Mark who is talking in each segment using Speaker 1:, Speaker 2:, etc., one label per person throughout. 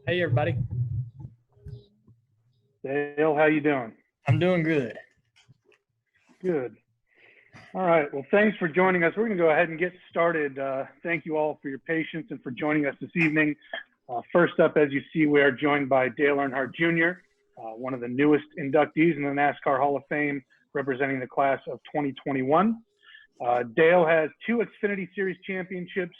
Speaker 1: Hey, everybody.
Speaker 2: Dale, how you doing?
Speaker 1: I'm doing good.
Speaker 2: Good. All right. Well, thanks for joining us. We're going to go ahead and get started. Thank you all for your patience and for joining us this evening. First up, as you see, we are joined by Dale Earnhardt Jr., one of the newest inductees in the NASCAR Hall of Fame, representing the class of 2021. Dale has 2 Xfinity Series championships,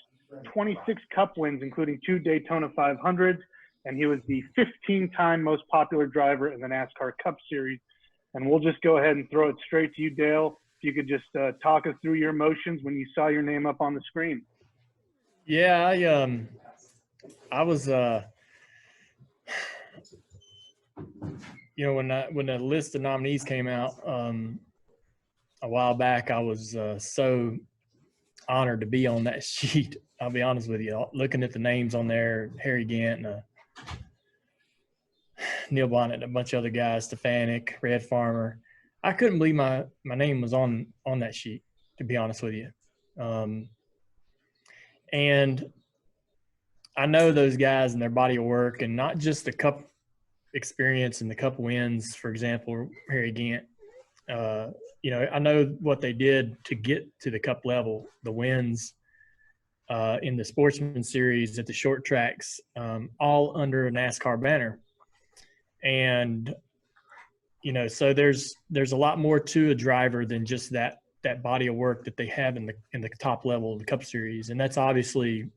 Speaker 2: 26 Cup wins, including 2 Daytona 500s, and he was the 15-time most popular driver in the NASCAR Cup Series. And we'll just go ahead and throw it straight to you, Dale. If you could just talk us through your emotions when you saw your name up on the screen.
Speaker 1: Yeah, I was, when the list of nominees came out a while back, I was so honored to be on that sheet. I'll be honest with you. Looking at the names on there, Harry Gant and Neil Bonnet and a bunch of other guys, Stefanik, Red Farmer. I couldn't believe my name was on that sheet, to be honest with you. And I know those guys and their body of work, and not just the Cup experience and the Cup wins, for example, Harry Gant. I know what they did to get to the Cup level, the wins in the Sportsman Series at the short tracks, all under a NASCAR banner. And so there's a lot more to a driver than just that body of work that they have in the top level of the Cup Series, and that's obviously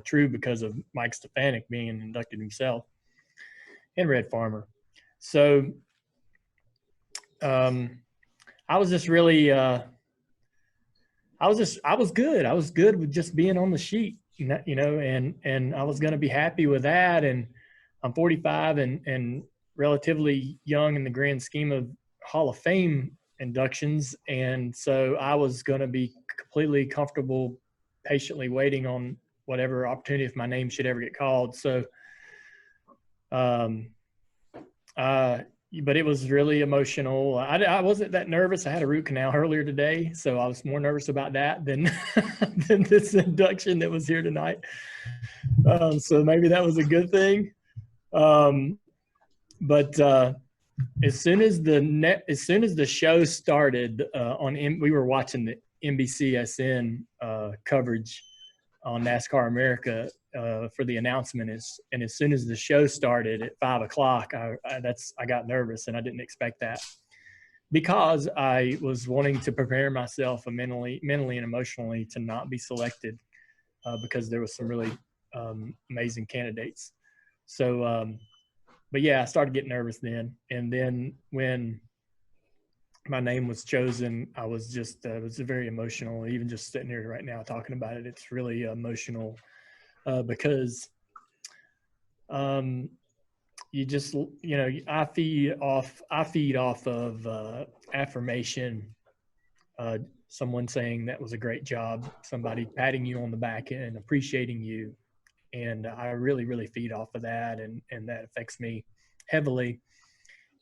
Speaker 1: true because of Mike Stefanik being inducted himself and Red Farmer. So I was just really I was good. I was good with just being on the sheet, and I was going to be happy with that. And I'm 45 and relatively young in the grand scheme of Hall of Fame inductions. And so I was going to be completely comfortable, patiently waiting on whatever opportunity if my name should ever get called. So, but it was really emotional. I wasn't that nervous. I had a root canal earlier today, so I was more nervous about that than than this induction that was here tonight. So maybe that was a good thing. But as soon as the show started we were watching the NBCSN coverage on NASCAR America for the announcement, and as soon as the show started at 5:00, I got nervous, and I didn't expect that because I was wanting to prepare myself mentally and emotionally to not be selected because there was some really amazing candidates. So. But yeah, I started getting nervous then. And then when my name was chosen, I was it was very emotional. Even just sitting here right now talking about it, it's really emotional because you just, I feed off of affirmation. Someone saying that was a great job, somebody patting you on the back and appreciating you. And I really, really feed off of that. And that affects me heavily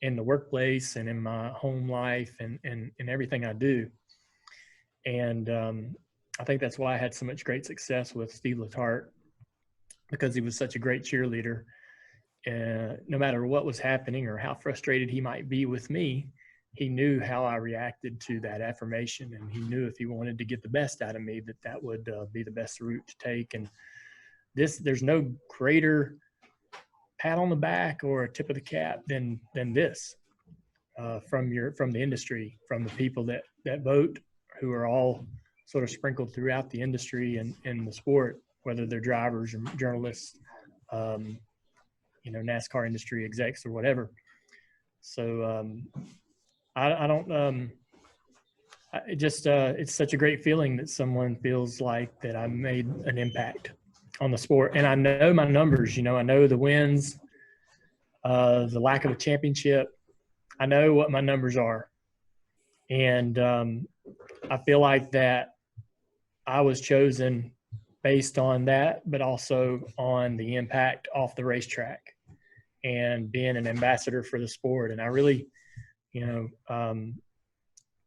Speaker 1: in the workplace and in my home life and everything I do. And I think that's why I had so much great success with Steve Letarte, because he was such a great cheerleader. No matter what was happening or how frustrated he might be with me, he knew how I reacted to that affirmation. And he knew if he wanted to get the best out of me, that would be the best route to take. And there's no greater pat on the back or a tip of the cap than this from the industry, from the people that vote, who are all sort of sprinkled throughout the industry and the sport, whether they're drivers or journalists, NASCAR industry execs or whatever. So I don't. It's such a great feeling that someone feels like that I made an impact on the sport. And I know my numbers, I know the wins, the lack of a championship. I know what my numbers are. And I feel like that I was chosen based on that, but also on the impact off the racetrack and being an ambassador for the sport. And I really,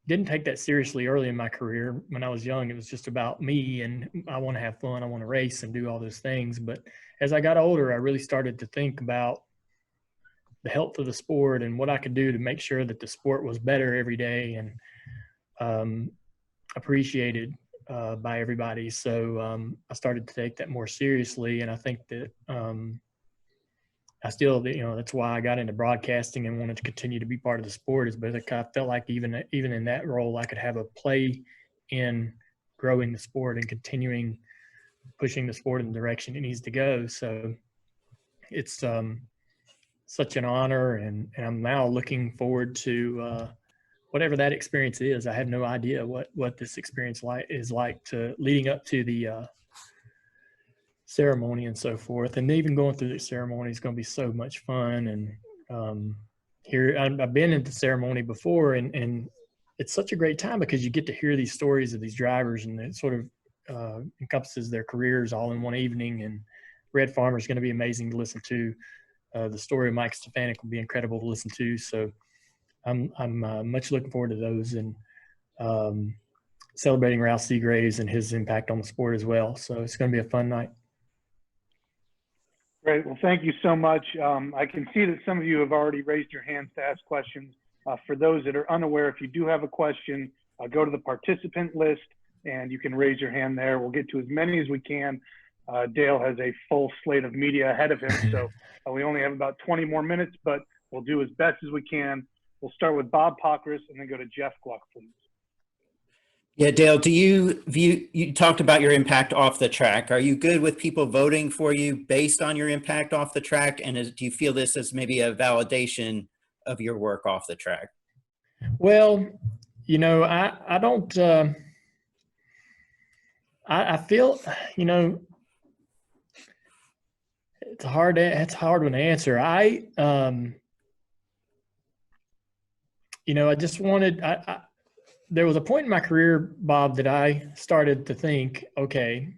Speaker 1: didn't take that seriously early in my career. When I was young, it was just about me, and I want to have fun. I want to race and do all those things. But as I got older, I really started to think about the health of the sport and what I could do to make sure that the sport was better every day and appreciated by everybody. So I started to take that more seriously. And I think that I still, that's why I got into broadcasting and wanted to continue to be part of the sport, is because I felt like even in that role, I could have a play in growing the sport and continuing pushing the sport in the direction it needs to go. So it's such an honor, and I'm now looking forward to whatever that experience is. I have no idea what this experience is like to leading up to the ceremony and so forth. And even going through the ceremony is going to be so much fun. And here I've been at the ceremony before, and it's such a great time because you get to hear these stories of these drivers, and it sort of encompasses their careers all in one evening. And Red Farmer is going to be amazing to listen to. The story of Mike Stefanik will be incredible to listen to. So I'm much looking forward to those, and celebrating Ralph Seagraves and his impact on the sport as well. So it's going to be a fun night.
Speaker 2: Great. Well, thank you so much. I can see that some of you have already raised your hands to ask questions. For those that are unaware, if you do have a question, go to the participant list and you can raise your hand there. We'll get to as many as we can. Dale has a full slate of media ahead of him, so we only have about 20 more minutes, but we'll do as best as we can. We'll start with Bob Pockris and then go to Jeff Gluck, please.
Speaker 3: Yeah, Dale, you talked about your impact off the track. Are you good with people voting for you based on your impact off the track? And do you feel this as maybe a validation of your work off the track?
Speaker 1: Well, I don't, I feel, it's a hard one to answer. I just wanted, there was a point in my career, Bob, that I started to think, okay,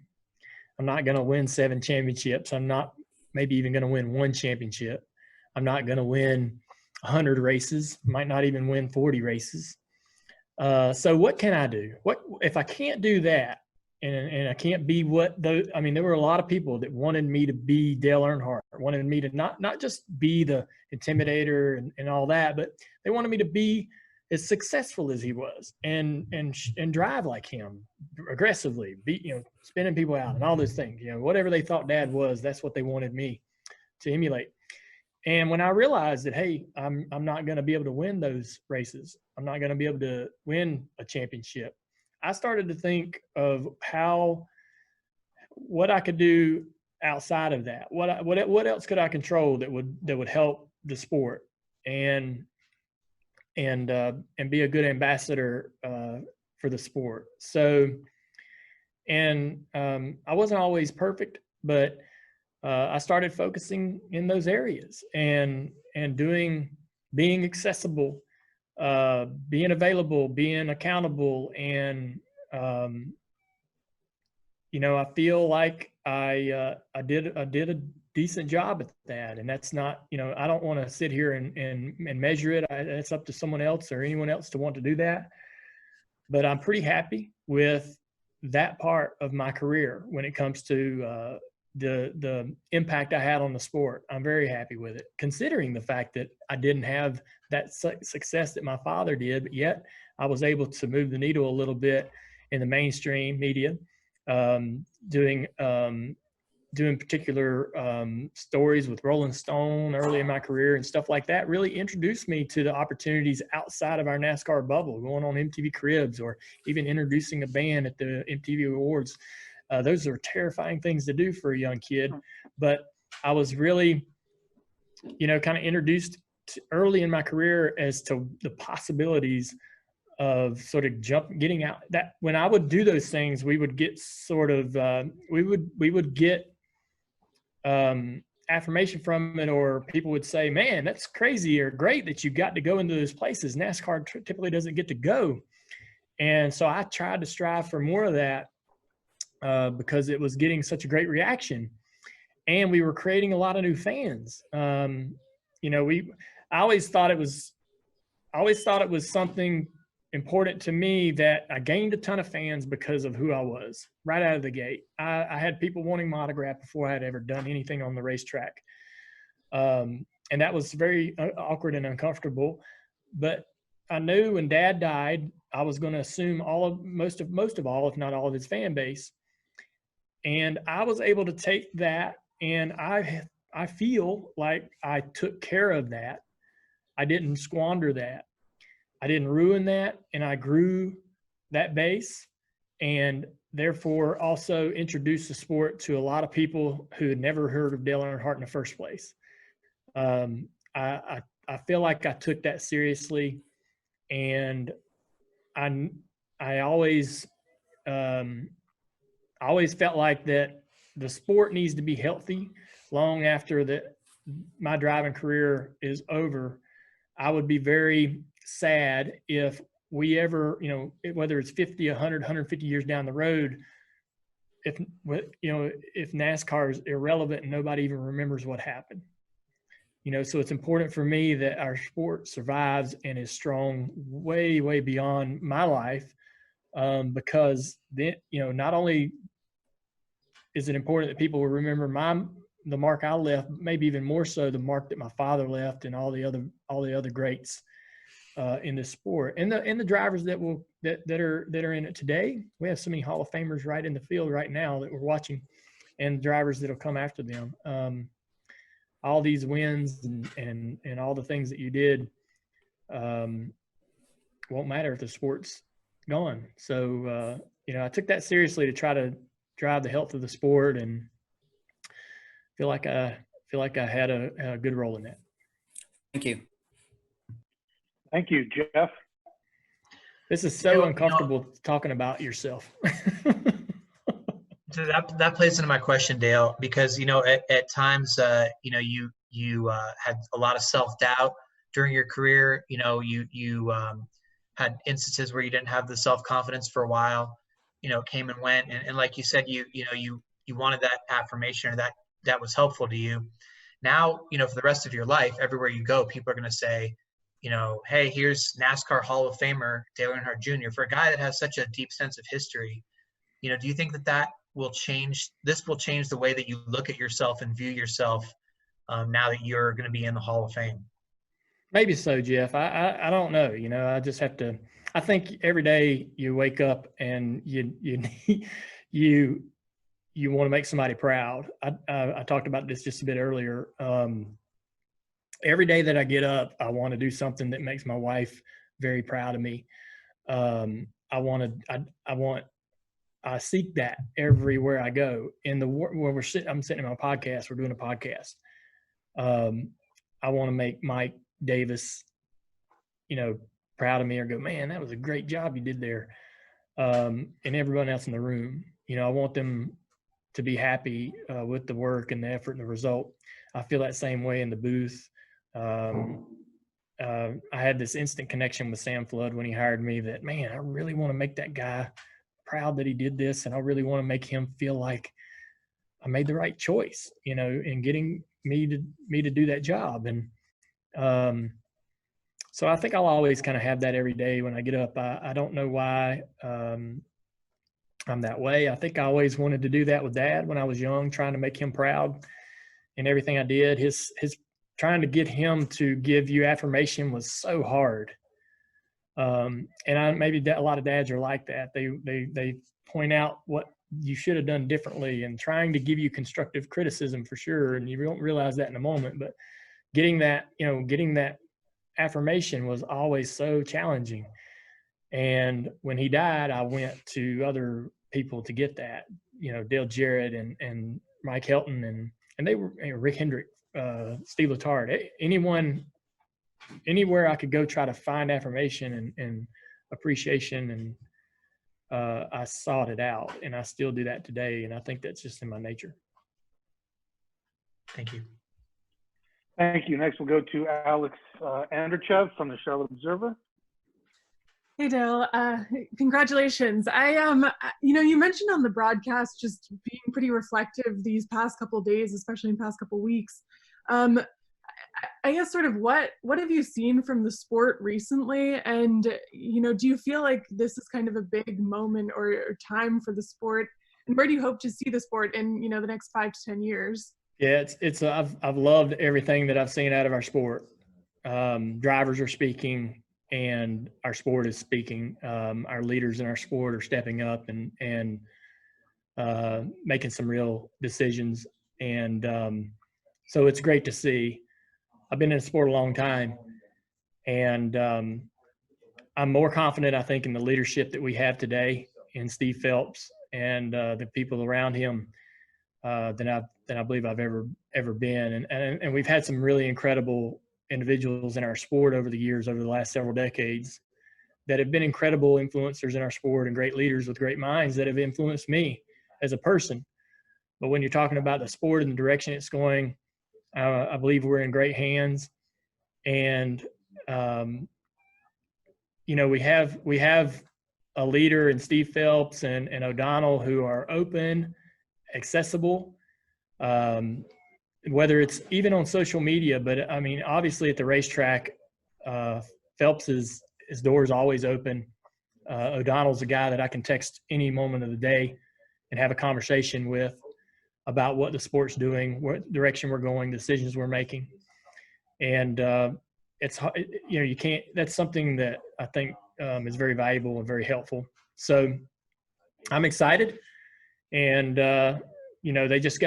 Speaker 1: I'm not going to win 7 championships. I'm not maybe even going to win 1 championship. I'm not going to win 100 races, might not even win 40 races. So what can I do? What if I can't do that, and I can't be there were a lot of people that wanted me to be Dale Earnhardt, wanted me to not just be the intimidator and all that, but they wanted me to be as successful as he was and drive like him aggressively, spinning people out and all those things. Whatever they thought Dad was, that's what they wanted me to emulate. And when I realized that, hey, I'm not going to be able to win those races, I'm not going to be able to win a championship, I started to think of what I could do outside of that. What else could I control that would help the sport and be a good ambassador for the sport. So, and I wasn't always perfect, but I started focusing in those areas and being accessible, being available, being accountable, and I feel like I did a decent job at that. And that's not, I don't want to sit here and measure it. It's up to someone else or anyone else to want to do that. But I'm pretty happy with that part of my career when it comes to the impact I had on the sport. I'm very happy with it, considering the fact that I didn't have that success that my father did, but yet I was able to move the needle a little bit in the mainstream media, doing particular stories with Rolling Stone early in my career and stuff like that really introduced me to the opportunities outside of our NASCAR bubble, going on MTV Cribs or even introducing a band at the MTV Awards. Those are terrifying things to do for a young kid, but I was really, kind of introduced early in my career as to the possibilities of sort of getting out. That when I would do those things, we would get sort of, we would get affirmation from it, or people would say, man, that's crazy or great that you got to go into those places. NASCAR typically doesn't get to go. And so I tried to strive for more of that because it was getting such a great reaction. And we were creating a lot of new fans. I always thought it was something important to me that I gained a ton of fans because of who I was right out of the gate. I had people wanting my autograph before I had ever done anything on the racetrack. And that was very awkward and uncomfortable. But I knew when Dad died, I was going to assume most of all, if not all of his fan base. And I was able to take that, and I feel like I took care of that. I didn't squander that. I didn't ruin that, and I grew that base, and therefore also introduced the sport to a lot of people who had never heard of Dale Earnhardt in the first place. I feel like I took that seriously, and I always felt like that the sport needs to be healthy long after my driving career is over. I would be very sad if we ever, whether it's 50, 100, 150 years down the road, if NASCAR is irrelevant and nobody even remembers what happened. So it's important for me that our sport survives and is strong way, way beyond my life, because then, not only is it important that people will remember the mark I left, maybe even more so the mark that my father left, and all the other greats in this sport, and the drivers that are in it today. We have so many Hall of Famers right in the field right now that we're watching, and drivers that'll come after them. All these wins and all the things that you did won't matter if the sport's gone. So I took that seriously to try to drive the health of the sport, and feel like I had a good role in that.
Speaker 3: Thank you.
Speaker 2: Thank you, Jeff.
Speaker 1: This is so uncomfortable talking about yourself.
Speaker 4: So that plays into my question, Dale, because at times you had a lot of self-doubt during your career. You had instances where you didn't have the self-confidence for a while. Came and went, and like you said, you wanted that affirmation, or that was helpful to you. Now, for the rest of your life, everywhere you go, people are going to say, hey, here's NASCAR Hall of Famer Dale Earnhardt Jr. For a guy that has such a deep sense of history, do you think that will change? This will change the way that you look at yourself and view yourself now that you're going to be in the Hall of Fame? Maybe
Speaker 1: so, Jeff. I don't know. I just have to. I think every day you wake up and you want to make somebody proud. I talked about this just a bit earlier. Every day that I get up, I want to do something that makes my wife very proud of me. I seek that everywhere I go. Where I'm sitting in my podcast, we're doing a podcast. I want to make Mike Davis, proud of me, or go, man, that was a great job you did there. And everyone else in the room, I want them to be happy with the work and the effort and the result. I feel that same way in the booth. I had this instant connection with Sam Flood when he hired me that, man, I really want to make that guy proud that he did this. And I really want to make him feel like I made the right choice, in getting me to do that job. And so I think I'll always kind of have that every day when I get up. I don't know why I'm that way. I think I always wanted to do that with Dad when I was young, trying to make him proud in everything I did. His trying to get him to give you affirmation was so hard. And maybe a lot of dads are like that. They point out what you should have done differently, and trying to give you constructive criticism for sure. And you don't realize that in a moment, but getting that affirmation was always so challenging. And when he died, I went to other people to get that, Dale Jarrett and Mike Helton, and they were Rick Hendrick, Steve Letard, anywhere I could go try to find affirmation and appreciation, and I sought it out, and I still do that today. And I think that's just in my nature.
Speaker 4: Thank you.
Speaker 2: Thank you. Next, we'll go to Alex Anderchev from the Charlotte Observer.
Speaker 5: Hey, Dale. Congratulations. You mentioned on the broadcast just being pretty reflective these past couple of days, especially in the past couple of weeks. I guess sort of what have you seen from the sport recently? And, do you feel like this is kind of a big moment or time for the sport? And where do you hope to see the sport in, the next 5 to 10 years?
Speaker 1: Yeah, I've loved everything that I've seen out of our sport. Drivers are speaking, and our sport is speaking. Our leaders in our sport are stepping up and making some real decisions. And so it's great to see. I've been in the sport a long time, and I'm more confident, I think, in the leadership that we have today in Steve Phelps and the people around him than I believe I've ever been. And we've had some really incredible individuals in our sport over the years, over the last several decades, that have been incredible influencers in our sport and great leaders with great minds that have influenced me as a person. But when you're talking about the sport and the direction it's going, I believe we're in great hands. And we have a leader in Steve Phelps and O'Donnell who are open, accessible, whether it's even on social media. But I mean, obviously at the racetrack, Phelps his door is always open. O'Donnell's a guy that I can text any moment of the day and have a conversation with about what the sport's doing, what direction we're going, decisions we're making. And it's, you can't, that's something that I think is very valuable and very helpful. So I'm excited. And, they just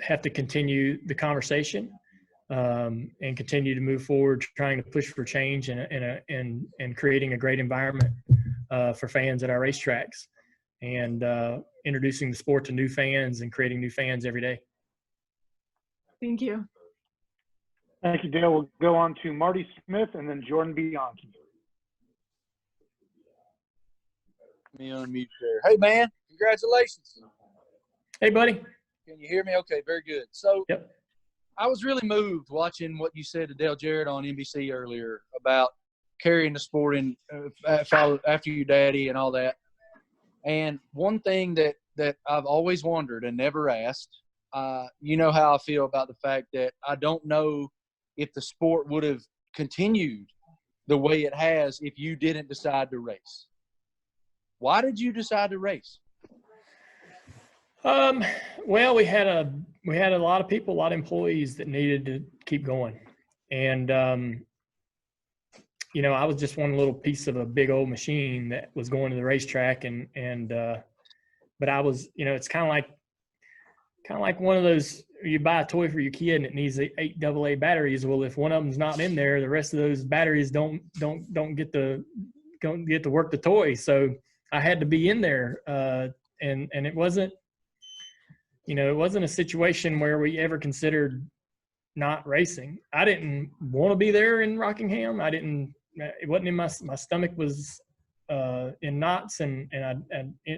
Speaker 1: have to continue the conversation and continue to move forward, trying to push for change and creating a great environment for fans at our racetracks, and introducing the sport to new fans and creating new fans every day.
Speaker 5: Thank you.
Speaker 2: Thank you, Dale. We'll go on to Marty Smith and then Jordan Bianchi.
Speaker 6: Let me unmute there. Hey, man, congratulations.
Speaker 1: Hey, buddy.
Speaker 6: Can you hear me? Okay, very good. So
Speaker 1: Yep.
Speaker 6: I was really moved watching what you said to Dale Jarrett on NBC earlier about carrying the sport in after your daddy and all that. And one thing that I've always wondered and never asked, you know how I feel about the fact that I don't know if the sport would have continued the way it has if you didn't decide to race. Why did you decide to race?
Speaker 1: Well, we had a lot of people, a lot of employees that needed to keep going. And, I was just one little piece of a big old machine that was going to the racetrack, but I was, it's kind of like one of those, you buy a toy for your kid and it needs 8 AA batteries. Well, if one of them's not in there, the rest of those batteries don't get to work the toy. So I had to be in there. And it wasn't, it wasn't a situation where we ever considered not racing. I didn't want to be there in Rockingham. It wasn't in my stomach was in knots, and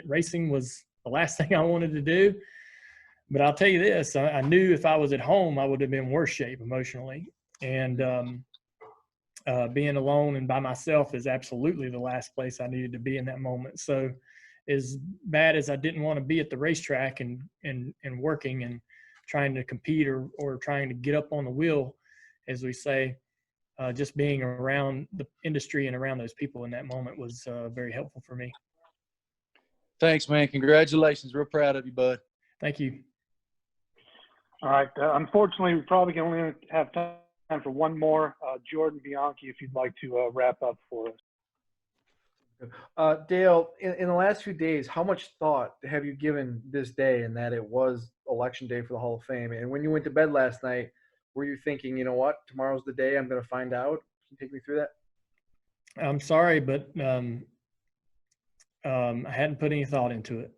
Speaker 1: racing was the last thing I wanted to do. But I'll tell you this, I knew if I was at home, I would have been in worse shape emotionally. And being alone and by myself is absolutely the last place I needed to be in that moment. So as bad as I didn't want to be at the racetrack and working and trying to compete or trying to get up on the wheel, as we say, just being around the industry and around those people in that moment was very helpful for me.
Speaker 6: Thanks, man. Congratulations. Real proud of you, bud.
Speaker 1: Thank you.
Speaker 2: All right. Unfortunately, we probably can only have time for one more. Jordan Bianchi, if you'd like to wrap up for us.
Speaker 7: Dale, in the last few days, how much thought have you given this day and that it was Election Day for the Hall of Fame? And when you went to bed last night, were you thinking, you know what, tomorrow's the day, I'm going to find out? Can you take me through that? I'm
Speaker 1: sorry, but I hadn't put any thought into it.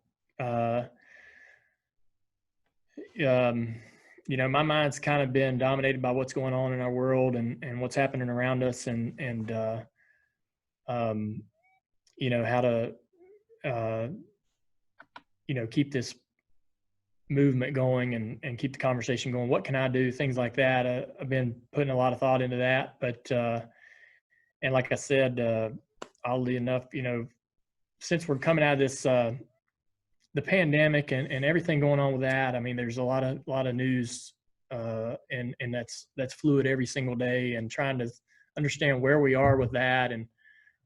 Speaker 1: My mind's kind of been dominated by what's going on in our world and what's happening around us and how to, keep this movement going and keep the conversation going. What can I do? Things like that. I've been putting a lot of thought into that, but, and like I said, oddly enough, since we're coming out of this, the pandemic and everything going on with that, I mean, there's a lot of news and that's fluid every single day, and trying to understand where we are with that and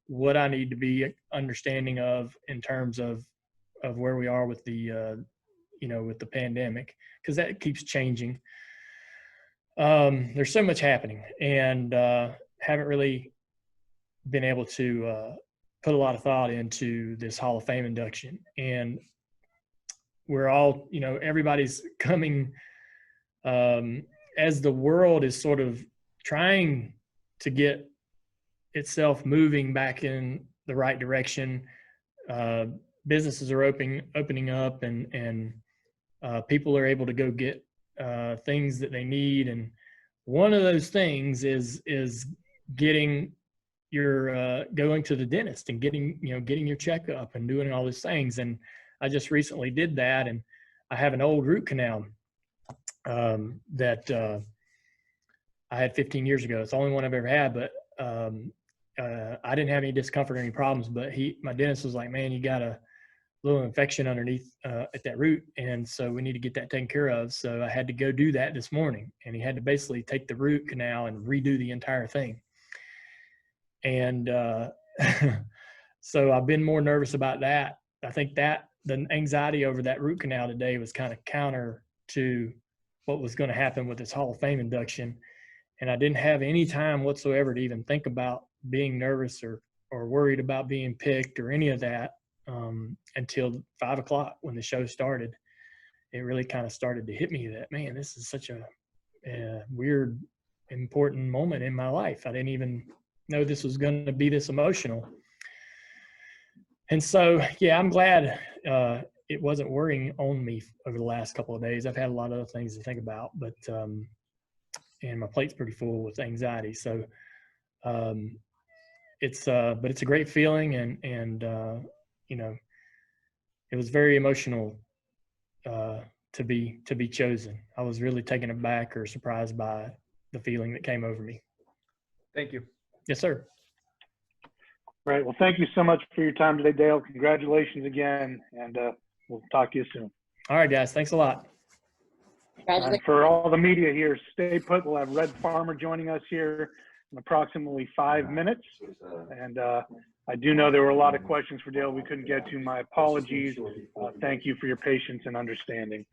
Speaker 1: what I need to be understanding of in terms of where we are with the with the pandemic, because that keeps changing. There's so much happening, and haven't really been able to put a lot of thought into this Hall of Fame induction. And we're all, everybody's coming as the world is sort of trying to get itself moving back in the right direction. Businesses are opening up, and people are able to go get things that they need. And one of those things is getting your going to the dentist and getting your checkup and doing all those things. And I just recently did that, and I have an old root canal that I had 15 years ago. It's the only one I've ever had, but I didn't have any discomfort or any problems. But my dentist was like, "Man, you got a little infection underneath at that root, and so we need to get that taken care of." So I had to go do that this morning, and he had to basically take the root canal and redo the entire thing. And so I've been more nervous about that. I think that the anxiety over that root canal today was kind of counter to what was going to happen with this Hall of Fame induction. And I didn't have any time whatsoever to even think about being nervous or worried about being picked or any of that until 5 o'clock when the show started. It really kind of started to hit me that, man, this is such a weird, important moment in my life. I didn't even know this was going to be this emotional. And so, yeah, I'm glad it wasn't worrying on me over the last couple of days. I've had a lot of other things to think about, but and my plate's pretty full with anxiety. So but it's a great feeling, and it was very emotional to be chosen. I was really taken aback or surprised by the feeling that came over me.
Speaker 7: Thank you.
Speaker 1: Yes, sir.
Speaker 2: Right. Well, thank you so much for your time today, Dale. Congratulations again, and we'll talk to you soon.
Speaker 1: All right, guys. Thanks a lot.
Speaker 2: And for all the media here, stay put. We'll have Red Farmer joining us here in approximately 5 minutes. And I do know there were a lot of questions for Dale we couldn't get to. My apologies. Thank you for your patience and understanding.